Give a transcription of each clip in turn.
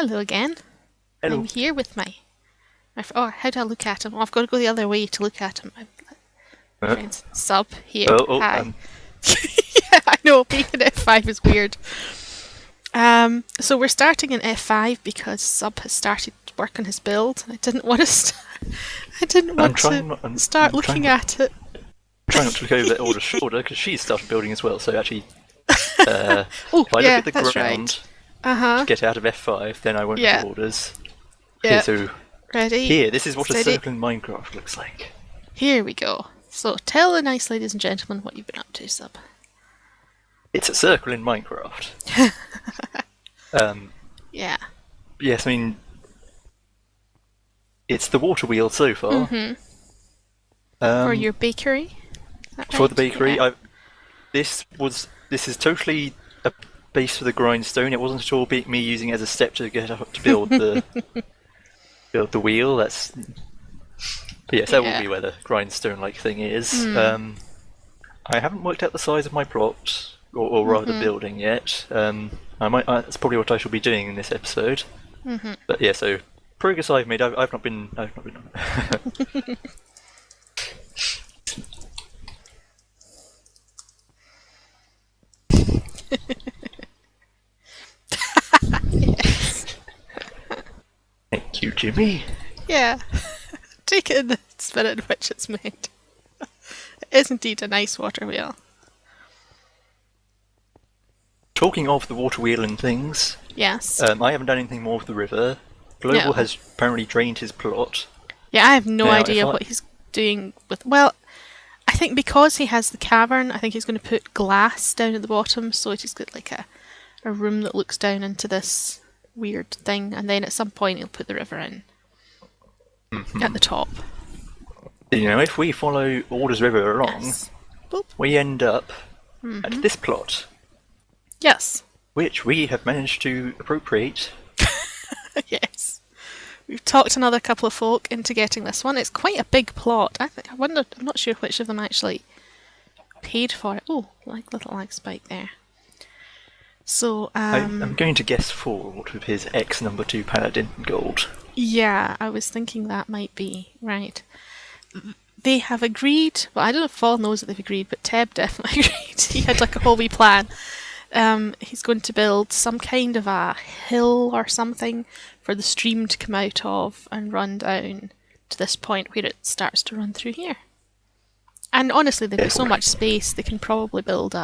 Hello again. Hello. I'm here with oh, how do I look at him? Oh, I've got to go the other way to look at him. My Uh, friends, sub here. oh, oh, Hi. Yeah, I know. Being in F5 is weird. So we're starting in F5 because sub has started work on his build, and I didn't want to. I didn't want to start looking at it. trying not to look over Alder's shoulder because she's started building as well. So actually, Oh, if I yeah, look at the that's ground right. to get out of F5, then I won't Yeah. look at Alder's. Okay, Yeah. so Ready? here, this is what Steady. a circle in Minecraft looks like. Here we go. So tell the nice ladies and gentlemen what you've been up to, sub. It's a circle in Minecraft. Yeah. Yes, I mean, it's the Waterwheel so far. For your bakery. Is that For right? the bakery, Yeah. this is totally a base for the grindstone. It wasn't at all me using it as a step to get up to build the wheel. But yes, that will Yeah. be where the grindstone-like thing is. I haven't worked out the size of my plot, or rather building yet. That's probably what I shall be doing in this episode. But yeah, so progress I've made. I've not been. Thank you, Jimmy. Yeah. Take it in the spirit in which it's made. It is indeed a nice water wheel. Talking of the water wheel and things, Yes. I haven't done anything more with the river. Global No. has apparently drained his plot. Yeah, I have no Now, idea if I- what he's doing with. Well, I think because he has the cavern, I think he's going to put glass down at the bottom, so he's got like a room that looks down into this weird thing, and then at some point he'll put the river in at the top. You know, if we follow Alder's River along, Yes. Boop. we end up at this plot, Yes. which we have managed to appropriate. Yes. We've talked another couple of folk into getting this one. It's quite a big plot. I wonder. I'm not sure which of them actually paid for it. Oh, like little lag spike there. So, I'm going to guess 4 with his X number 2 Paladin gold. yeah, I was thinking that might be right. They have agreed. Well, I don't know if Fall knows that they've agreed, but Teb definitely agreed. He had like a whole wee plan. He's going to build some kind of a hill or something for the stream to come out of and run down to this point where it starts to run through here. And honestly, they've got so much space, they can probably build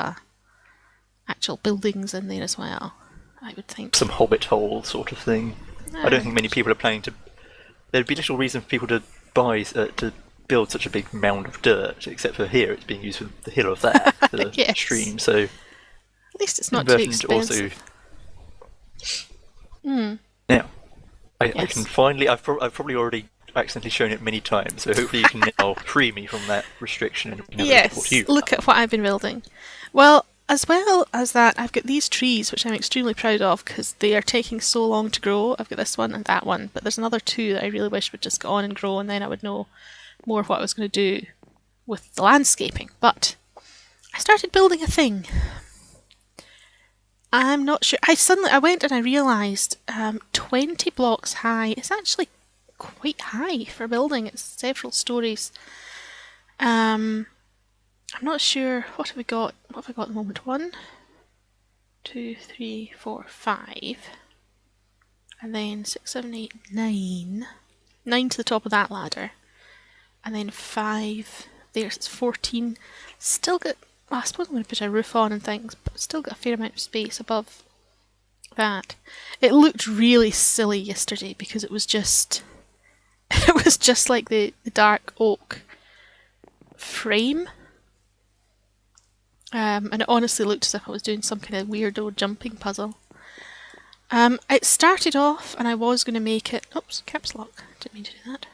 actual buildings in there as well, I would think. Some hobbit hole sort of thing. I don't think many people are planning to. There'd be little reason for people to build such a big mound of dirt, except for here it's being used for the hill of that, the Yes. stream. So At least it's not too inverted expensive. Now, I Yes. can finally. I've probably already accidentally shown it many times, so hopefully you can now free me from that restriction and have a look at what Yes, you've look done. at what I've been building. Well as that, I've got these trees, which I'm extremely proud of because they are taking so long to grow. I've got this one and that one, but there's another 2 that I really wish would just go on and grow, and then I would know more what I was going to do with the landscaping. But I started building a thing. I'm not sure. I went and I realised 20 blocks high is actually quite high for building. It's several stories. I'm not sure. What have we got? What have I got at the moment? 1, 2, 3, 4, 5. And then 6, 7, 8, 9. 9 to the top of that ladder. And then 5. There's 14. Still got. Well, I suppose I'm going to put a roof on and things, but still got a fair amount of space above that. It looked really silly yesterday because it was just. It was just like the dark oak frame. And it honestly looked as if I was doing some kind of weirdo jumping puzzle. It started off and I was going to make it... Oops, caps lock. Didn't mean to do that.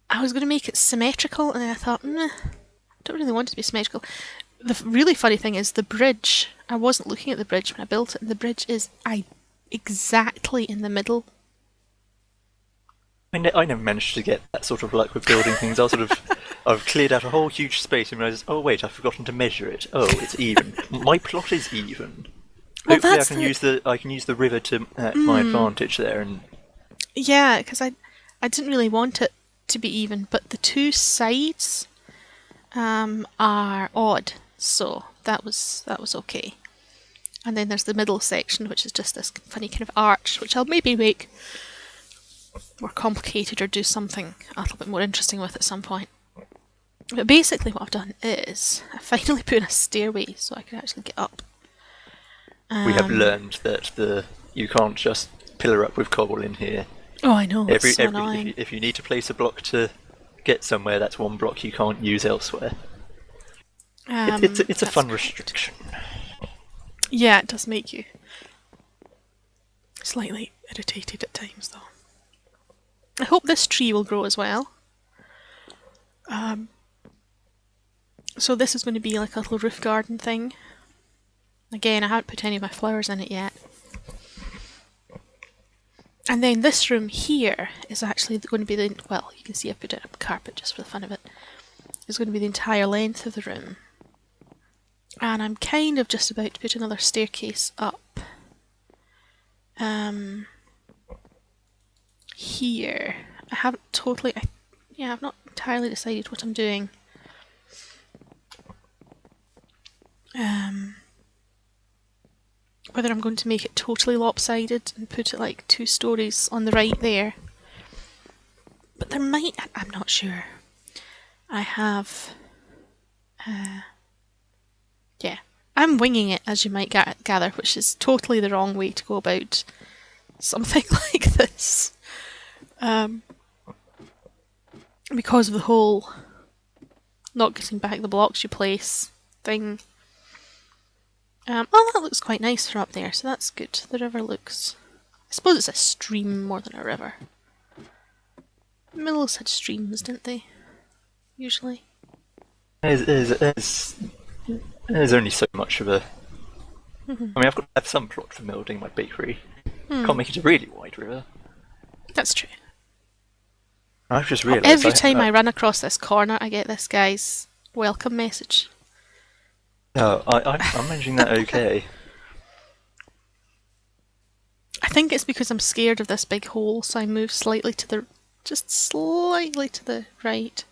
I was going to make it symmetrical, and then I thought, I don't really want it to be symmetrical. The really funny thing is the bridge. I wasn't looking at the bridge when I built it, and the bridge is exactly in the middle. I never managed to get that sort of luck with building things. I've cleared out a whole huge space and realised, oh wait, I've forgotten to measure it. Oh, it's even. My plot is even. Hopefully, I that's can use the river to my advantage there, and yeah, because I didn't really want it to be even, but the two sides are odd, so that was okay. And then there's the middle section, which is just this funny kind of arch, which I'll maybe make more complicated or do something a little bit more interesting with at some point. But basically what I've done is I finally put in a stairway so I can actually get up. we have learned that you can't just pillar up with cobble in here. Oh, I know, it's so annoying. If you need to place a block to get somewhere, that's one block you can't use elsewhere. It's a fun restriction. Yeah, it does make you slightly irritated at times, though. I hope this tree will grow as well. So this is going to be like a little roof garden thing. Again, I haven't put any of my flowers in it yet. And then this room here is actually going to be the, well, you can see I put it up carpet just for the fun of it. It's going to be the entire length of the room. And I'm kind of just about to put another staircase up. Here. I haven't totally, I've not entirely decided what I'm doing. Whether I'm going to make it totally lopsided and put it like 2 stories on the right there. But there might, I'm not sure. I have, yeah. I'm winging it, as you might gather, which is totally the wrong way to go about something like this. Because of the whole not getting back the blocks you place thing. Oh, that looks quite nice from up there, so that's good. The river looks... I suppose it's a stream more than a river. Mills had streams, didn't they? Usually. There's only so much of a... I mean, I've got to have some plot for building my bakery. Can't make it a really wide river. That's true. I've just realised... Every time I run across this corner, I get this guy's welcome message. Oh, I'm managing that okay. I think it's because I'm scared of this big hole, so I move slightly to the... just slightly to the right.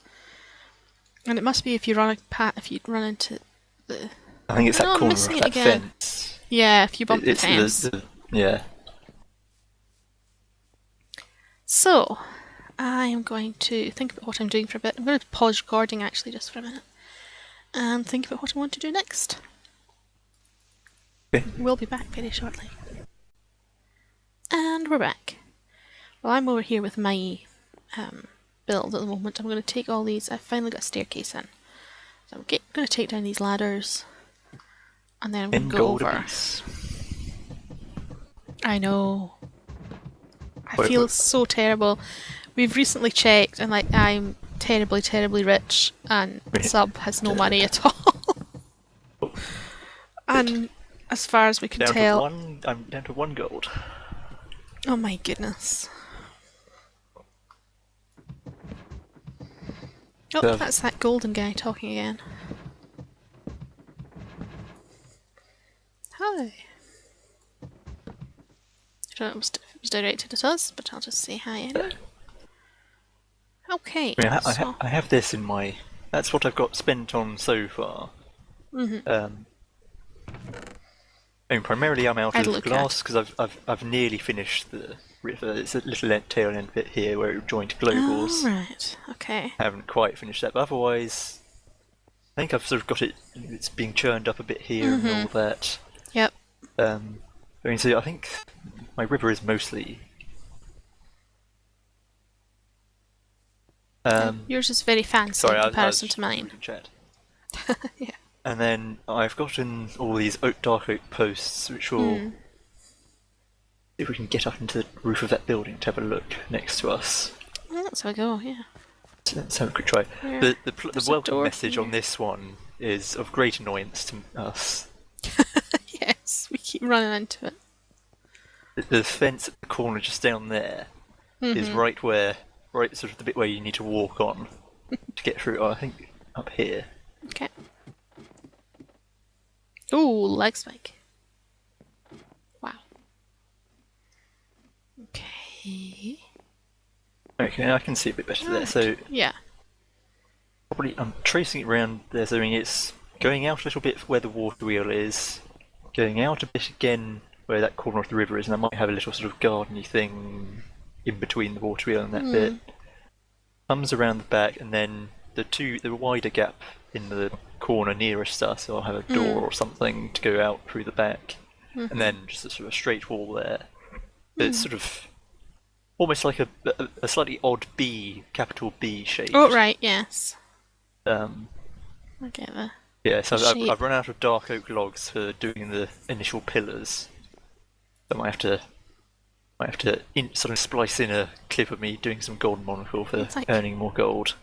And it must be if you run into the... I think it's that corner of that fence. Yeah, if you bump the fence. Yeah. So, I am going to think about what I'm doing for a bit. I'm going to pause recording actually just for a minute. And think about what I want to do next. Okay. We'll be back very shortly. And we're back. Well, I'm over here with my build at the moment. I'm going to take all these. I've finally got a staircase in. So I'm going to take down these ladders. And then I'm going to go over. I know. I feel so terrible. We've recently checked and like I'm terribly, terribly rich and Sub has no money at all. And as far as we can tell... I'm down to 1 gold. Oh my goodness. Oh, that's that golden guy talking again. Hi. I don't know if it was directed at us, but I'll just say hi anyway. Okay. I have this in my... That's what I've got spent on so far. And primarily I'm out of glass because I've nearly finished the river. It's a little tail end bit here where it joined globals. Oh, right. Okay. I haven't quite finished that, but otherwise I think I've sort of got it. It's being churned up a bit here and all that. Yep. I mean, so I think my river is mostly. Yours is very fancy in comparison to mine. Chat. Yeah. And then I've gotten all these dark oak posts, which will. If we can get up into the roof of that building to have a look next to us. Well, that's how I go, yeah. Let's have a quick try. Yeah. The welcome message on this one is of great annoyance to us. Yes, we keep running into it. The fence at the corner just down there is right sort of the bit where you need to walk on to get through. I think up here. Okay. Ooh, leg spike. Okay. Okay, I can see a bit better there. So yeah. probably I'm tracing it around there, so I mean it's going out a little bit where the water wheel is, going out a bit again where that corner of the river is, and I might have a little sort of gardeny thing in between the water wheel and that bit. Comes around the back, and then the wider gap in the corner nearest us, so I'll have a door or something to go out through the back, and then just a sort of straight wall there. It's sort of almost like a slightly odd B, capital B shape. Oh, right, yes. Um, I get that. yeah, so shape. I've run out of dark oak logs for doing the initial pillars. So I might have to sort of splice in a clip of me doing some gold monocle for earning more gold.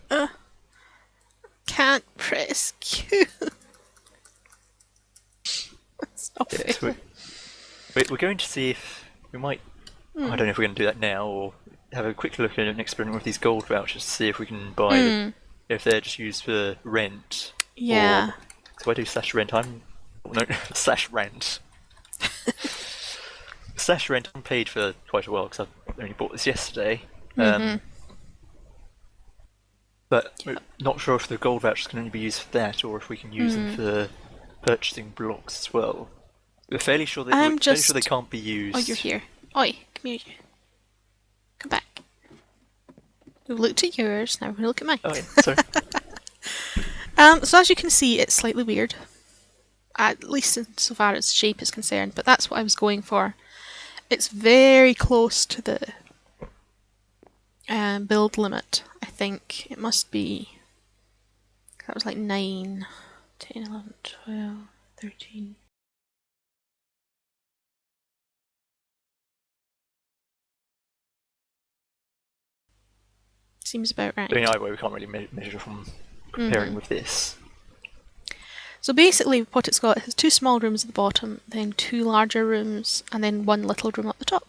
Can't press Q. That's not fair. We're going to see if we might. I don't know if we're going to do that now or have a quick look at an experiment with these gold vouchers to see if we can buy them, if they're just used for rent. Yeah. So I do /rent. /rent. /rent. I'm paid for quite a while because I've only bought this yesterday. But we're not sure if the gold vouchers can only be used for that or if we can use them for purchasing blocks as well. We're fairly sure fairly sure they can't be used. Oh, you're here. Oi, come here. Come back. We've looked at yours, now we're going to look at mine. Oh, yeah, sorry. So as you can see, it's slightly weird. At least insofar as shape is concerned, but that's what I was going for. It's very close to the build limit, I think. It must be... That was like 9, 10, 11, 12, 13... Seems about right. I mean, either way, we can't really measure from comparing with this. So basically what it's got is 2 small rooms at the bottom, then 2 larger rooms, and then 1 little room up the top.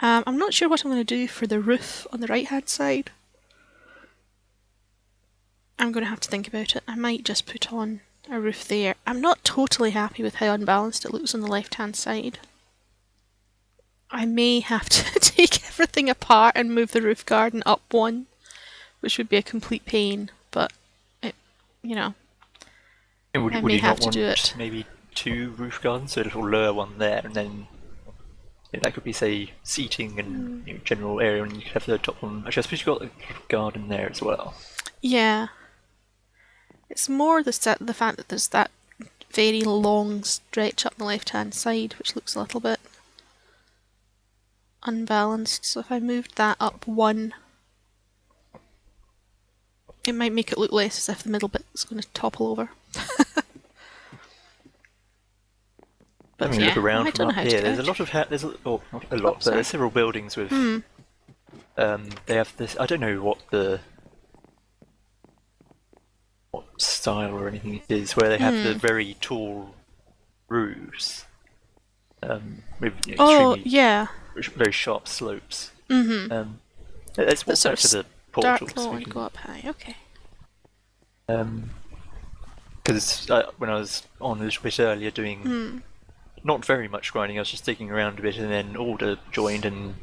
I'm not sure what I'm going to do for the roof on the right hand side. I'm going to have to think about it. I might just put on a roof there. I'm not totally happy with how unbalanced it looks on the left hand side. I may have to take everything apart and move the roof garden up 1, which would be a complete pain, but you know, I may have to do it. Maybe 2 roof gardens, so a little lower one there, and then that could be, say, seating and general area, and you could have the top one. Actually, I suppose you've got a garden there as well. Yeah. It's more the fact that there's that very long stretch up the left-hand side, which looks a little bit unbalanced. So if I moved that up 1, it might make it look less as if the middle bit is going to topple over. But look around from up here. There's a lot of not a lot, but there's several buildings with. They have this. I don't know what style or anything it is, where they have the very tall roofs. With very sharp slopes. Let's walk back to the portal. Dark low and go up high. Okay. Because when I was on a little bit earlier doing not very much grinding, I was just digging around a bit, and then Alder joined, and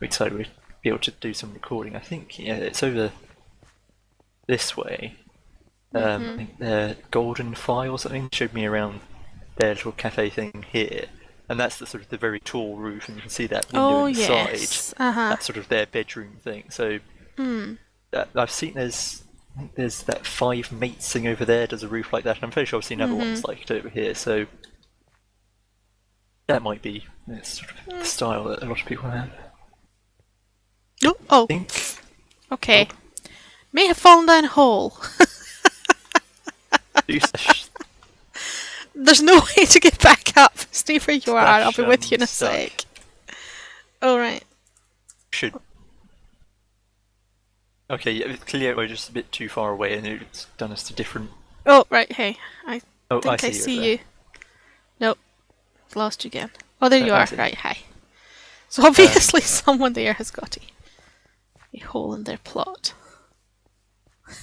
we decided we'd be able to do some recording. I think it's over this way. I think the Golden File or something showed me around their little cafe thing here, and that's the sort of the very tall roof, and you can see that window on the side. That's sort of their bedroom thing. So I've seen there's that 5 Mates thing over there does a roof like that, and I'm fairly sure I've seen other ones like it over here. So that might be sort of the style that a lot of people have. Oh. Okay. May have fallen down a hole. There's no way to get back up. Stay where you are. I'll be with you in a sec. Alright. Okay, clearly we're just a bit too far away, and it's done us to different. Oh, right, hey. I think I see you. Nope. Lost you again. Oh, there you are. Right, hi. So obviously someone there has got a hole in their plot.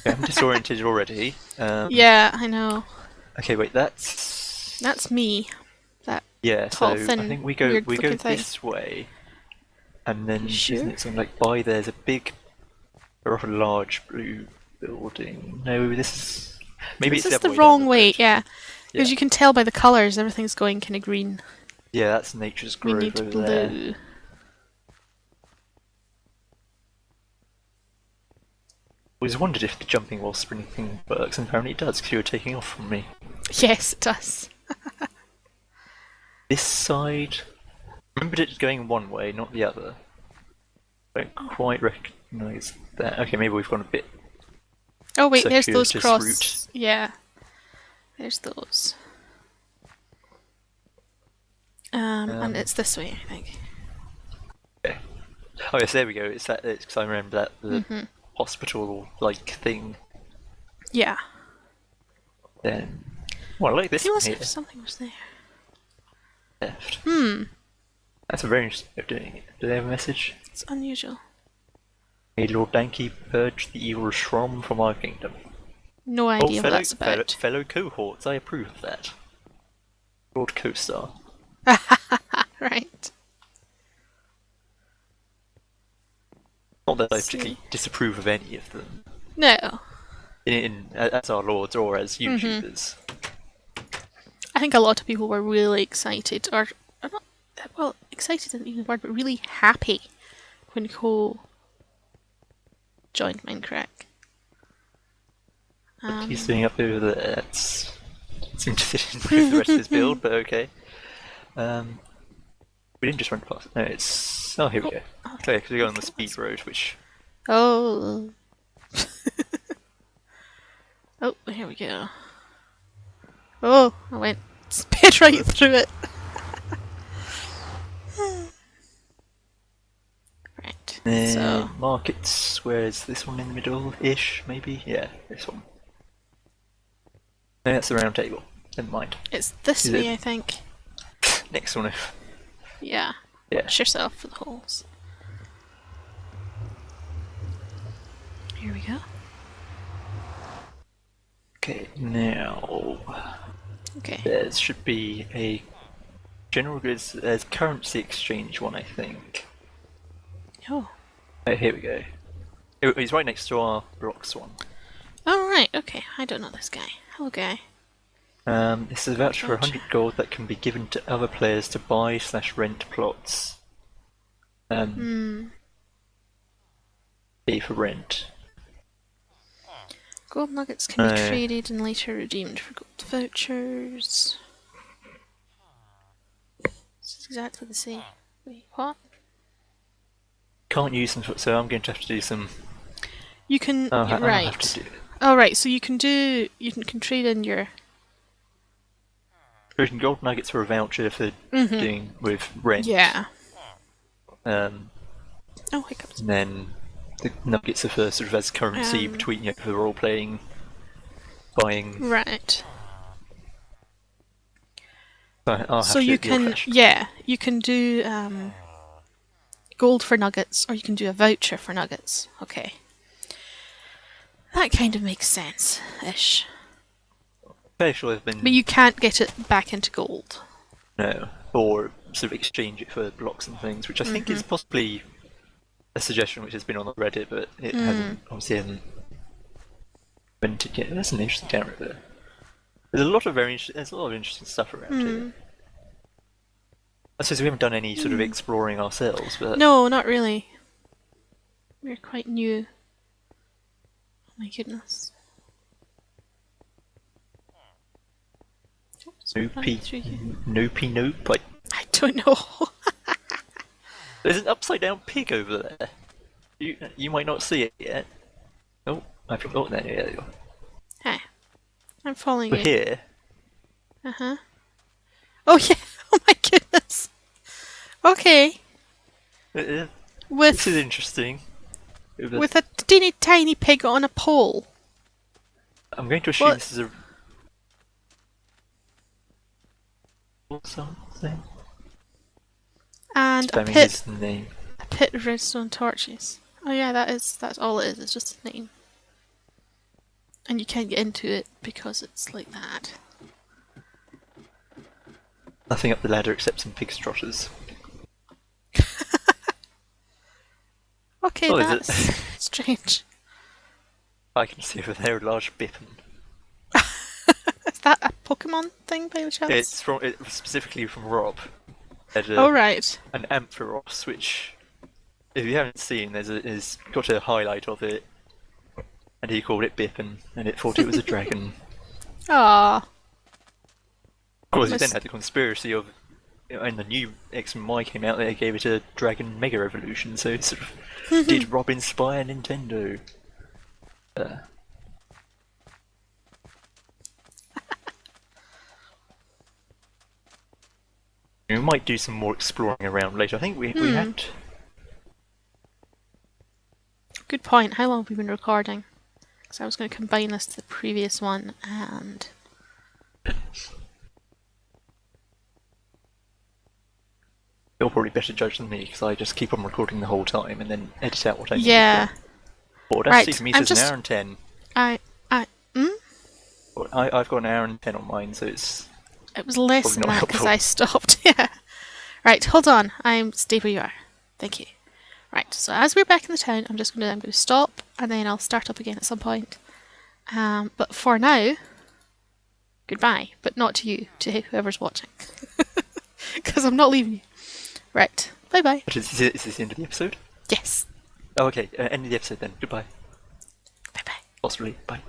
I'm disoriented already. Yeah, I know. Okay, wait, that's me. That tall, thin, I think we go thing. this way. And then, Sure? isn't it something like by there's a big, a rather large blue building? No, this is... Maybe This it's is the the other way down wrong the way, road. yeah. Because Yeah. you can tell by the colours, everything's going kind of green. Yeah, that's Nature's We Grove need over blue. there. I always wondered if the jumping while sprinting works, and apparently it does, because you were taking off from me. Yes, it does. This side... I remembered it going one way, not the other. I don't quite recognise that. Okay, maybe we've gone a bit Oh wait, there's those circuitous cross. route. Yeah, there's those. And it's this way, I think. Okay. Oh yes, there we go. It's that. It's because I remember that the hospital-like thing. Yeah. Then, well, I like this Feel one as here. if something was there. Left. Hmm. That's a very interesting way of doing it. Do they have a message? It's unusual. May Lord Danke purge the evil Shrom from our kingdom. No idea what that's about. fellow cohorts, I approve of that. Lord Co-Star. Right. Not that I See. particularly disapprove of any of them, No. as our lords or as YouTubers. I think a lot of people were really excited, or not, well, excited isn't even the word, but really happy when Cole joined Minecraft. He's doing up over there. That's interesting with the rest of his build, but okay. We didn't just run past. No, it's. Oh, here we go. Okay, because we go on the speed road, which. Oh. Oh, here we go. Oh, I went sped right through it. Right. So Markets, where's this one in the middle-ish, maybe? Yeah, this one. No, that's the round table. Never mind. it's this Is way, it? I think. Next one. Yeah. Yeah. Watch yourself for the holes. Here we go. Okay, now Okay. there should be a general goods. There's currency exchange one, I think. Oh. Oh, here we go. He's right next to our blocks one. Oh, right. Okay. I don't know this guy. Hello, guy. This is a voucher for 100 gold that can be given to other players to buy/rent plots. Pay for rent. Gold nuggets can be traded and later redeemed for gold vouchers. This is exactly the same. Wait, what? Can't use them, so I'm going to have to do some. You can I'll have right. to do it. Oh, right. So you can trade in your. Trading gold nuggets for a voucher for doing with rent. Yeah. Um, Oh, hiccups. and then the nuggets are for sort of as currency between you for role playing, buying. Right. I'll have So to you do your can, flash. yeah, you can do gold for nuggets, or you can do a voucher for nuggets. Okay. That kind of makes sense-ish. Fairly sure they've been But you can't get it back into gold. no, or sort of exchange it for blocks and things, which I think is possibly a suggestion which has been on the Reddit, but it hasn't invented yet. That's an interesting camera there. There's a lot of interesting stuff around here. I suppose we haven't done any sort of exploring ourselves, but No, not really. We're quite new. Oh my goodness. nope. I don't know. There's an upside down pig over there. You might not see it yet. Oh, I forgot that. Yeah, there you go. Hey, I'm following We're you. here. Uh-huh. Oh yeah. Oh my goodness. Okay. This With is interesting. with a teeny tiny pig on a pole. I'm going to assume What? this is a something. And a Spamming pit his name. of redstone torches. Oh yeah, that's all it is. It's just a name. And you can't get into it because it's like that. Nothing up the ladder except some pig's trotters. Okay, Oh, is that's it? strange. I can see over there a large bippin. Is that a Pokemon thing by any chance? It was specifically from Rob. Had Oh, right. an Ampharos, which, if you haven't seen, there's got a highlight of it, and he called it Bippin, and it thought it was a dragon. Ah. Of course, he then had the conspiracy of, and the new X-Men Y came out, they gave it a Dragon Mega Evolution, so it sort of did Rob inspire Nintendo? We might do some more exploring around later. I think we had... Good point. How long have we been recording? Because I was going to combine this to the previous one and... You're probably better judge than me, because I just keep on recording the whole time and then edit out what I need. Yeah. But Right, for me it says an hour and 10. I've got an hour and 10 on mine, so it's... It was less than not that because helpful. I stopped. Yeah. Right, hold on. Stay where you are. Thank you. Right, so as we're back in the town, I'm going to stop and then I'll start up again at some point. But for now, goodbye. But not to you, to whoever's watching. Because I'm not leaving you. Right, bye bye. Is this the end of the episode? Yes. Oh, okay, end of the episode then. Goodbye. Bye bye. Possibly. Bye.